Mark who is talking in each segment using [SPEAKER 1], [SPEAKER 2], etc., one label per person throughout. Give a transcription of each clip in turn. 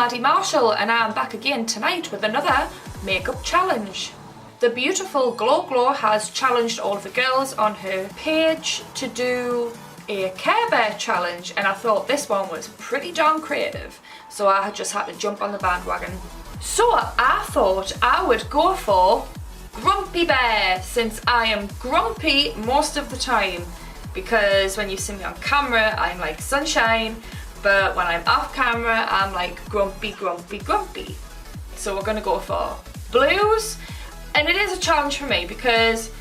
[SPEAKER 1] Maddie Marshall and I'm back again tonight with another makeup challenge. The beautiful Glo Glo has challenged all of the girls on her page to do a Care Bear challenge, and I thought this one was pretty darn creative, so I just had to jump on the bandwagon. So I thought I would go for Grumpy Bear, since I am grumpy most of the time, because when you see me on camera I'm like sunshine, but when I'm off camera I'm like grumpy, grumpy, grumpy. So we're gonna go for blues, and it is a challenge for me because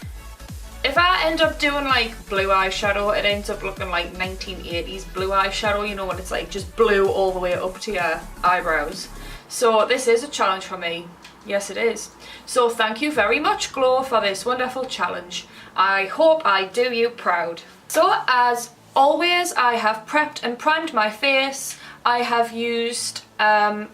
[SPEAKER 1] if I end up doing like blue eyeshadow, it ends up looking like 1980s blue eyeshadow, you know, when it's like just blue all the way up to your eyebrows. So this is a challenge for me. Yes, it is. So thank you very much, Glo, for this wonderful challenge. I hope I do you proud. So as always, I have prepped and primed my face. I have used a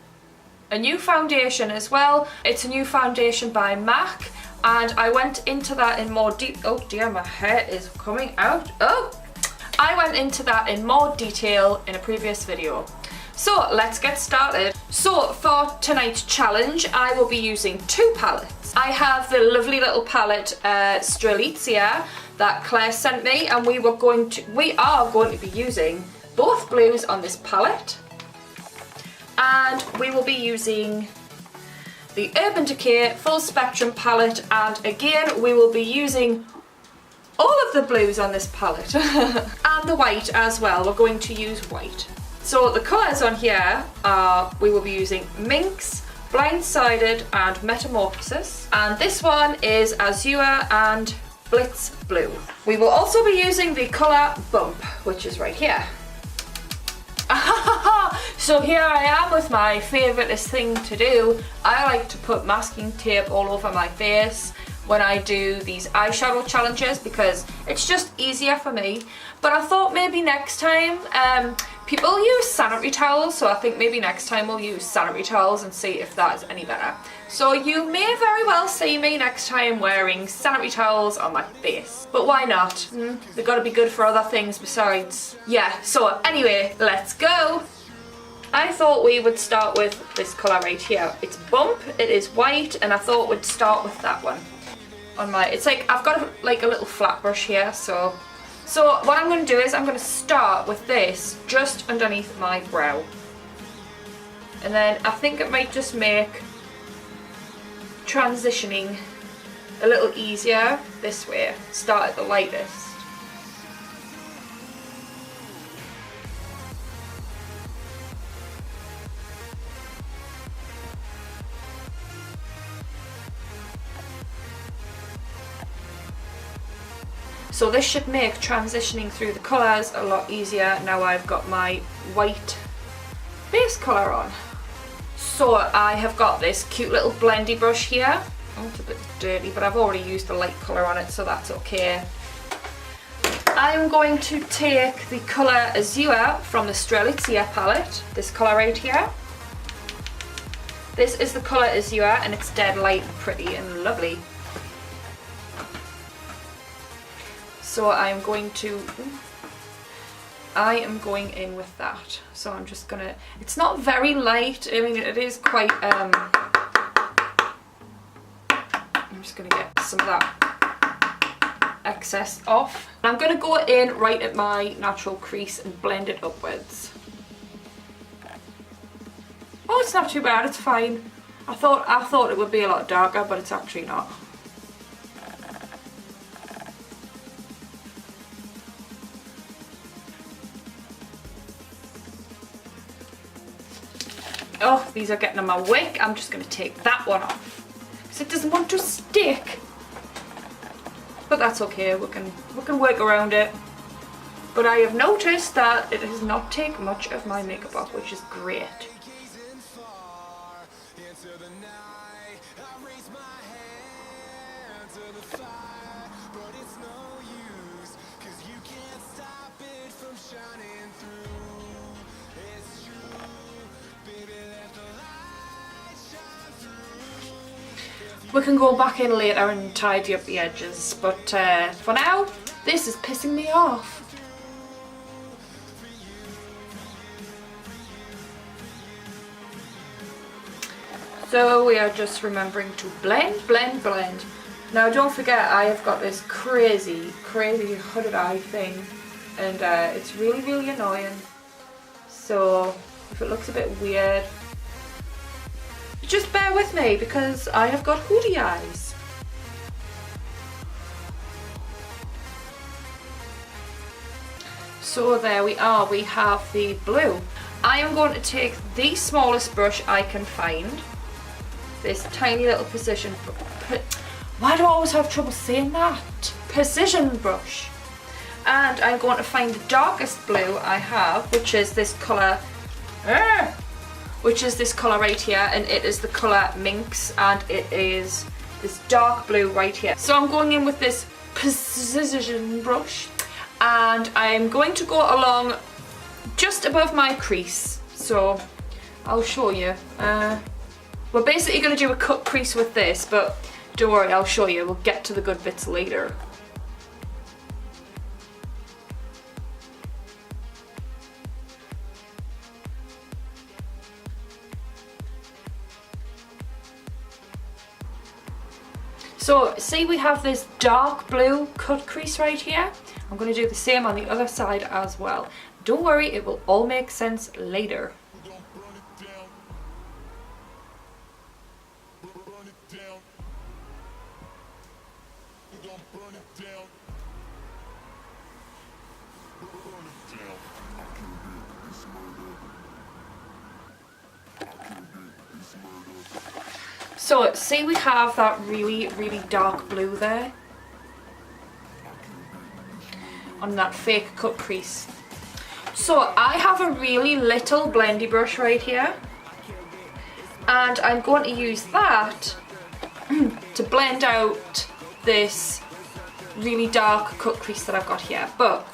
[SPEAKER 1] new foundation as well. It's a new foundation by MAC, and I went into that in more oh dear, my hair is coming out. I went into that in more detail in a previous video. So let's get started. So for tonight's challenge I will be using two palettes. I have the lovely little palette Strelitzia that Claire sent me, and we are going to be using both blues on this palette, and we will be using the Urban Decay Full Spectrum palette, and again we will be using all of the blues on this palette and the white as well. We're going to use white. So the colours on here are, we will be using Minx, Blindsided and Metamorphosis, and this one is Azure and Blitz Blue. We will also be using the colour Bump, which is right here. So here I am with my favouriteest thing to do. I like to put masking tape all over my face when I do these eyeshadow challenges because it's just easier for me. But I thought maybe next time, people use sanitary towels, so I think maybe next time we'll use sanitary towels and see if that is any better. So you may very well see me next time wearing sanitary towels on my face. But why not? They've got to be good for other things besides. Yeah, so anyway, let's go. I thought we would start with this colour right here. It's Bump, it is white, and I thought we'd start with that one. On my, it's like, I've got like a little flat brush here, so what I'm going to do is I'm going to start with this just underneath my brow. And then I think it might just make transitioning a little easier this way. Start at the lightest. So this should make transitioning through the colours a lot easier now I've got my white base colour on. So I have got this cute little blendy brush here. Oh, it's a bit dirty, but I've already used the light colour on it, so that's okay. I'm going to take the colour Azure from the Strelitzia palette, this colour right here. This is the colour Azure, and it's dead light and pretty and lovely. So I am going in with that. So I'm just gonna, it's not very light, I mean it is quite, I'm just gonna get some of that excess off. I'm gonna go in right at my natural crease and blend it upwards. Oh, it's not too bad, it's fine. I thought it would be a lot darker, but it's actually not. Oh, these are getting on my wick. I'm just going to take that one off because it doesn't want to stick. But that's okay. We can work around it. But I have noticed that it does not take much of my makeup off, which is great. We can go back in later and tidy up the edges, but for now, this is pissing me off. So we are just remembering to blend, blend, blend. Now don't forget, I have got this crazy hooded eye thing, and it's really annoying. So if it looks a bit weird, just bear with me because I have got hoodie eyes. So there we are, we have the blue. I am going to take the smallest brush I can find, this tiny little precision, why do I always have trouble saying that? Precision brush. And I'm going to find the darkest blue I have, which is this colour, right here, and it is the colour Minx, and it is this dark blue right here. So I'm going in with this precision brush, and I'm going to go along just above my crease. So I'll show you. We're basically going to do a cut crease with this, but don't worry, I'll show you. We'll get to the good bits later. So see, we have this dark blue cut crease right here. I'm going to do the same on the other side as well. Don't worry, it will all make sense later. So see, we have that really dark blue there on that fake cut crease. So I have a really little blendy brush right here, and I'm going to use that to blend out this really dark cut crease that I've got here. But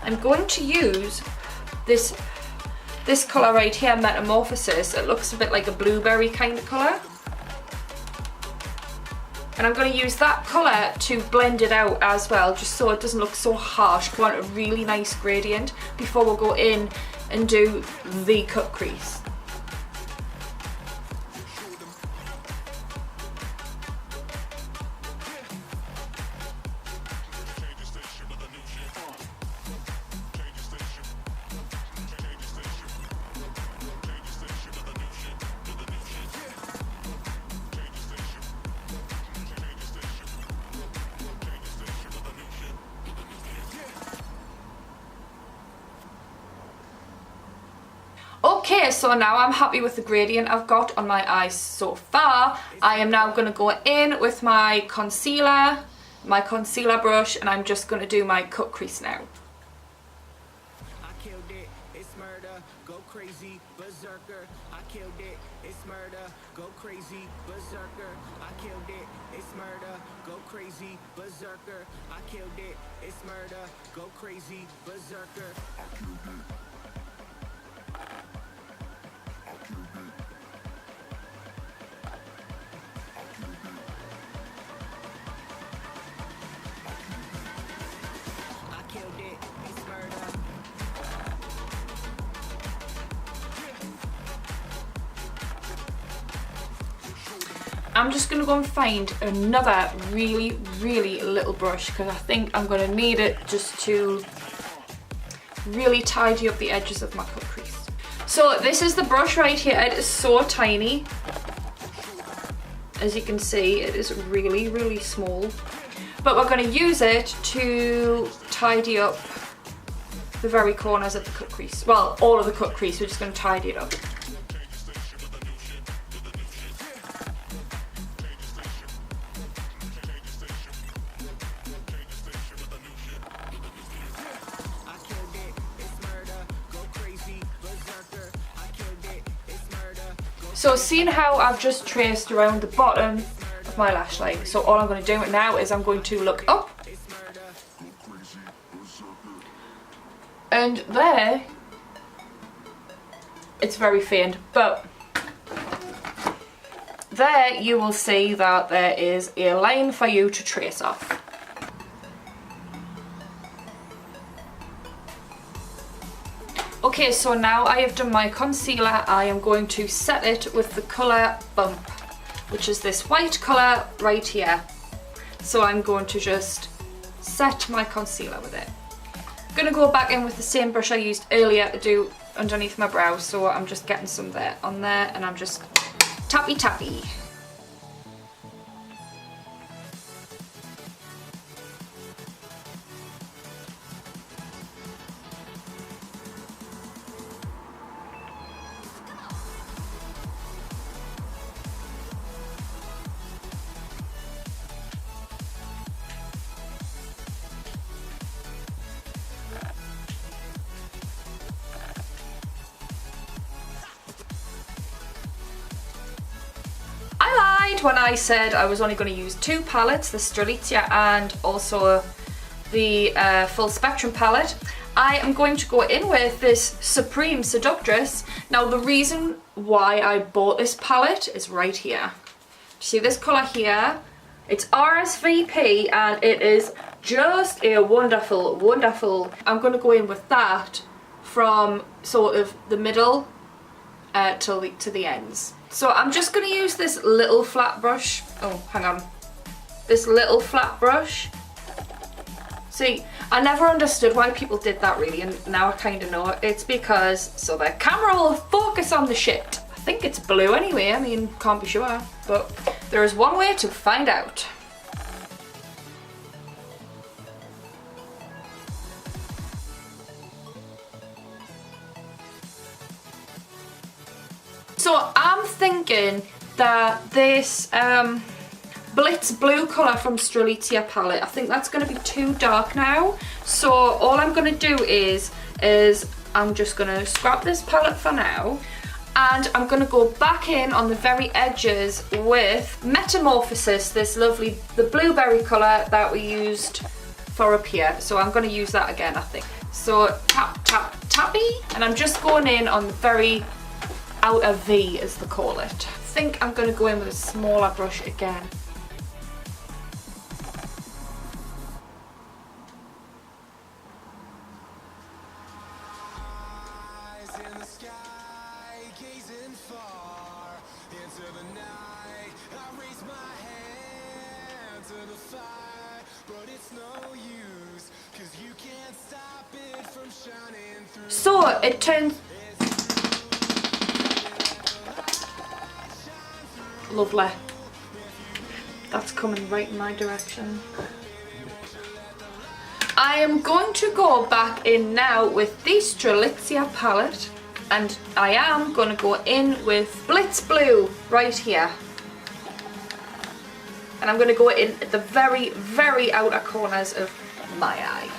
[SPEAKER 1] I'm going to use this colour right here, Metamorphosis. It looks a bit like a blueberry kind of colour. And I'm going to use that colour to blend it out as well, just so it doesn't look so harsh. We want a really nice gradient before we'll go in and do the cut crease. Okay, so now I'm happy with the gradient I've got on my eyes so far. I am now going to go in with my concealer brush, and I'm just going to do my cut crease now.
[SPEAKER 2] I killed it, it's murder, go crazy, berserker. I killed it, it's murder, go crazy, berserker. I killed it, it's murder, go crazy, berserker. I killed it, it's murder, go crazy, berserker.
[SPEAKER 1] I'm just going to go and find another really little brush, because I think I'm going to need it just to really tidy up the edges of my cut crease. So this is the brush right here. It is so tiny. As you can see, it is really small. But we're going to use it to tidy up the very corners of the cut crease. Well, all of the cut crease, we're just going to tidy it up. So seeing how I've just traced around the bottom of my lash line, so all I'm going to do now is I'm going to look up, and there, it's very faint, but there you will see that there is a line for you to trace off. Okay, so now I have done my concealer, I am going to set it with the colour Bump, which is this white colour right here. So I'm going to just set my concealer with it. I'm going to go back in with the same brush I used earlier to do underneath my brows, so I'm just getting some there on there, and I'm just tappy tappy. When I said I was only going to use 2 palettes, the Strelitzia and also the Full Spectrum palette, I am going to go in with this Supreme Seductress. Now the reason why I bought this palette is right here. See this colour here? It's RSVP and it is just a wonderful, wonderful. I'm going to go in with that from sort of the middle to the ends. So I'm just going to use this little flat brush. Oh, hang on. This little flat brush. See, I never understood why people did that really, and now I kind of know. It's because so the camera will focus on the shit. I think it's blue anyway, I mean, can't be sure. But there is one way to find out. So I'm thinking that this Blitz Blue colour from Strelitzia palette, I think that's going to be too dark now. So all I'm going to do is I'm just going to scrap this palette for now. And I'm going to go back in on the very edges with Metamorphosis, this lovely, the blueberry colour that we used for up here. So I'm going to use that again, I think. So tap, tap, tappy. And I'm just going in on the very outer V, as they call it. I think I'm going to go in with a smaller brush again. So it turns lovely. That's coming right in my direction. I am going to go back in now with the Strelitzia palette, and I am going to go in with Blitz Blue right here. And I'm going to go in at the very, very outer corners of my eye.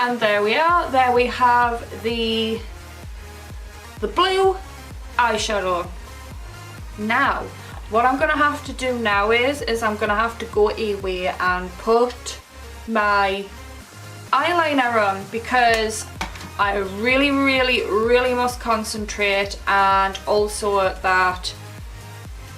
[SPEAKER 1] And there we are, there we have the blue eyeshadow. Now, what I'm gonna have to do now is I'm gonna have to go away and put my eyeliner on, because I really, really, really must concentrate, and also that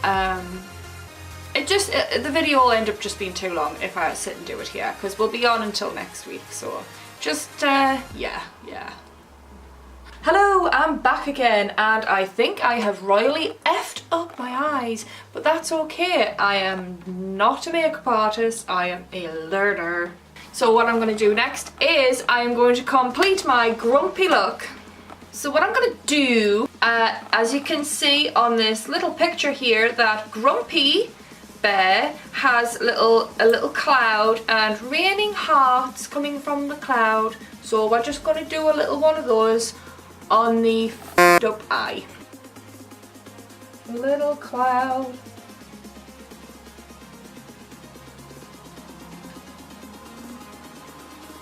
[SPEAKER 1] the video will end up just being too long if I sit and do it here, because we'll be on until next week, so just yeah. Hello, I'm back again, and I think I have royally effed up my eyes, but that's okay. I am not a makeup artist, I am a learner. So what I'm going to do next is I'm going to complete my grumpy look. So what I'm going to do, as you can see on this little picture here, that Grumpy Bear has a little cloud and raining hearts coming from the cloud. So we're just going to do a little one of those on the f***ed up eye. Little cloud.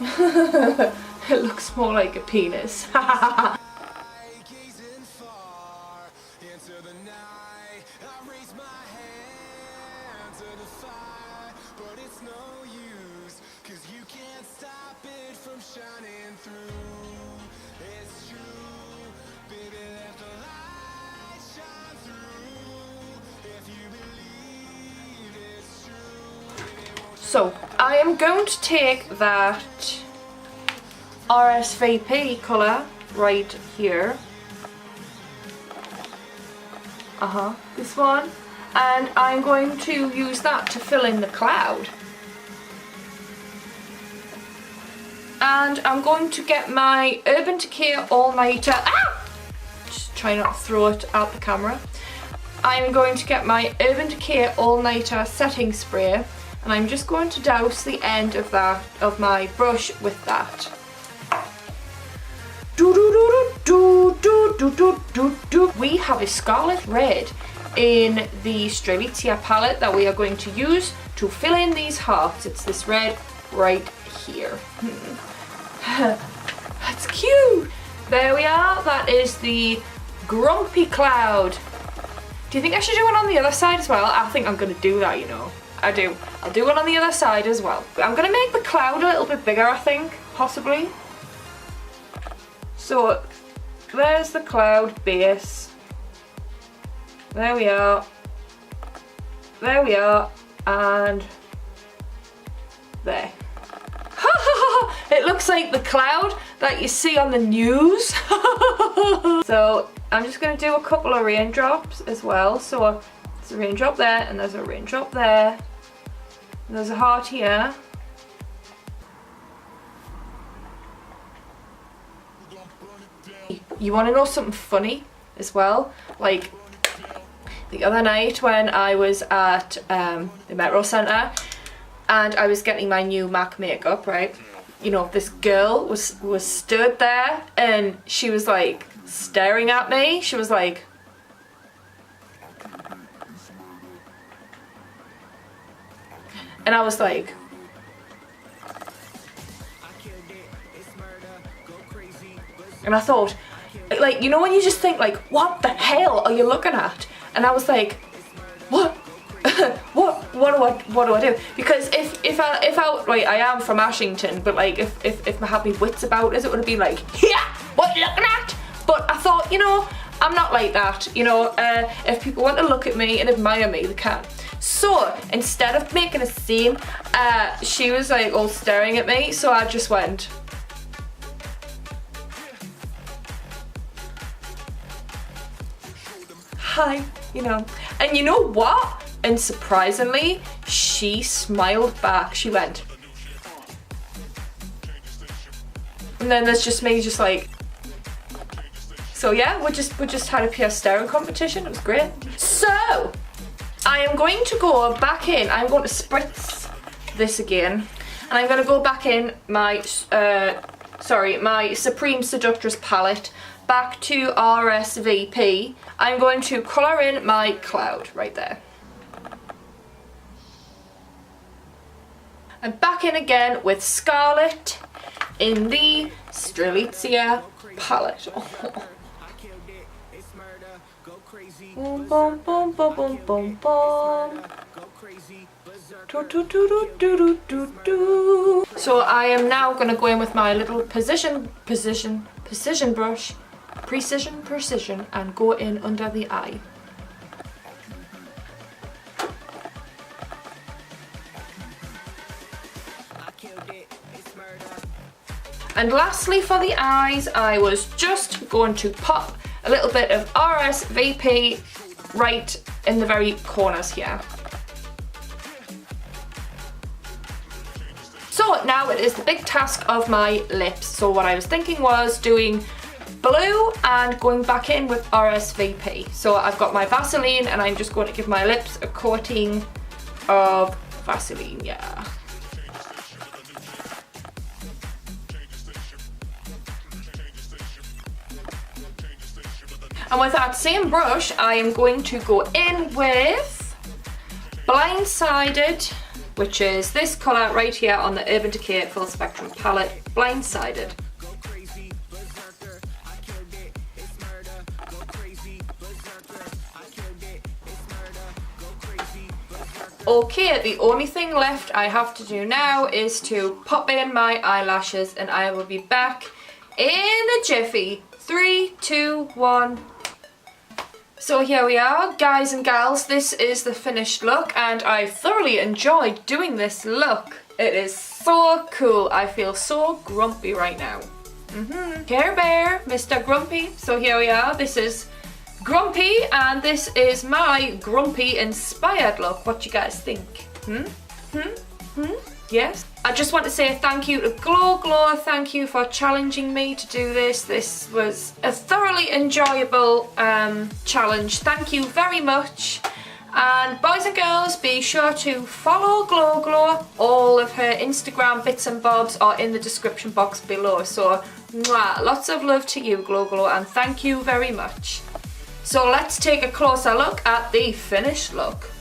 [SPEAKER 1] It looks more like a penis.
[SPEAKER 2] But it's no use, 'cause you can't stop it from shining through.
[SPEAKER 1] So I am going to take that RSVP colour right here. This one. And I'm going to use that to fill in the cloud. And I'm going to get my Urban Decay All-Nighter. Just try not to throw it out the camera. I'm going to get my Urban Decay All-Nighter setting spray, and I'm just going to douse the end of my brush with that. We have a scarlet red in the Strelitzia palette that we are going to use to fill in these hearts. It's this red right here. That's cute. There we are. That is the Grumpy Cloud. Do you think I should do it on the other side as well? I think I'm going to do that, you know. I do. I'll do it on the other side as well. I'm going to make the cloud a little bit bigger, I think, possibly. So, there's the cloud base. There we are. There we are. And there. It looks like the cloud that you see on the news. So I'm just going to do a couple of raindrops as well. So there's a raindrop there, and there's a raindrop there. And there's a heart here. You want to know something funny as well? Like the other night when I was at the Metro Centre and I was getting my new MAC makeup, right? You know, this girl was stood there and she was like staring at me. She was like, and I was like, and I thought, like, you know when you just think like, what the hell are you looking at? And I was like, what? what do I do? Because if I like, I am from Ashington, but like if I had my wits about us, it would have been like, Hiya, what you looking at? But I thought, you know, I'm not like that. You know, if people want to look at me and admire me, they can. So instead of making a scene, she was like all staring at me, so I just went, hi, you know. And you know what? And surprisingly, she smiled back. She went. And then there's just me just like. So yeah, we just had a PR staring competition. It was great. So I am going to go back in. I'm going to spritz this again. And I'm going to go back in my my Supreme Seductress palette. Back to RSVP. I'm going to colour in my cloud right there. I'm back in again with Scarlet in the Strelitzia palette. Oh. Boom, boom, boom, boom, boom, boom, boom. Do, do, do, do, do, do, do. So I am now going to go in with my little precision brush. Precision, and go in under the eye. And lastly for the eyes, I was just going to pop a little bit of RSVP right in the very corners here. So now it is the big task of my lips. So what I was thinking was doing blue and going back in with RSVP. So I've got my Vaseline and I'm just going to give my lips a coating of Vaseline, yeah. And with that same brush, I am going to go in with Blindsided, which is this colour right here on the Urban Decay Full Spectrum palette, Blindsided. Okay, the only thing left I have to do now is to pop in my eyelashes and I will be back in a jiffy. 3, 2, 1. So here we are, guys and gals, this is the finished look and I thoroughly enjoyed doing this look. It is so cool. I feel so grumpy right now. Care Bear, Mr. Grumpy. So here we are, this is Grumpy and this is my Grumpy inspired look. What do you guys think? Yes? I just want to say thank you to Glo Glo. Thank you for challenging me to do this. This was a thoroughly enjoyable challenge. Thank you very much. And boys and girls, be sure to follow Glo Glo. All of her Instagram bits and bobs are in the description box below. So, mwah, lots of love to you, Glo Glo, and thank you very much. So let's take a closer look at the finished look.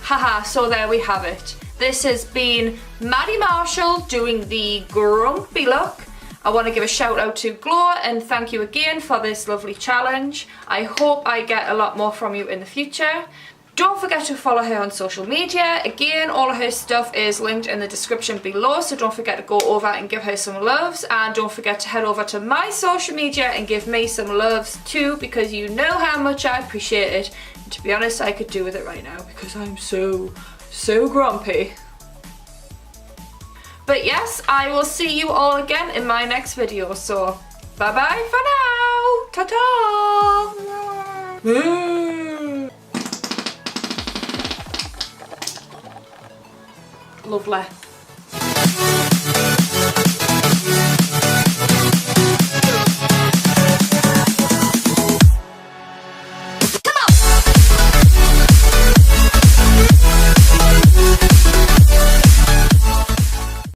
[SPEAKER 1] Haha, so there we have it. This has been Maddie Marshall doing the grumpy look. I want to give a shout out to Glo and thank you again for this lovely challenge. I hope I get a lot more from you in the future. Don't forget to follow her on social media. Again, all of her stuff is linked in the description below, so don't forget to go over and give her some loves, and don't forget to head over to my social media and give me some loves too, because you know how much I appreciate it. And to be honest, I could do with it right now because I'm so grumpy. But yes, I will see you all again in my next video, so bye bye for now. Ta-ta! Lovely.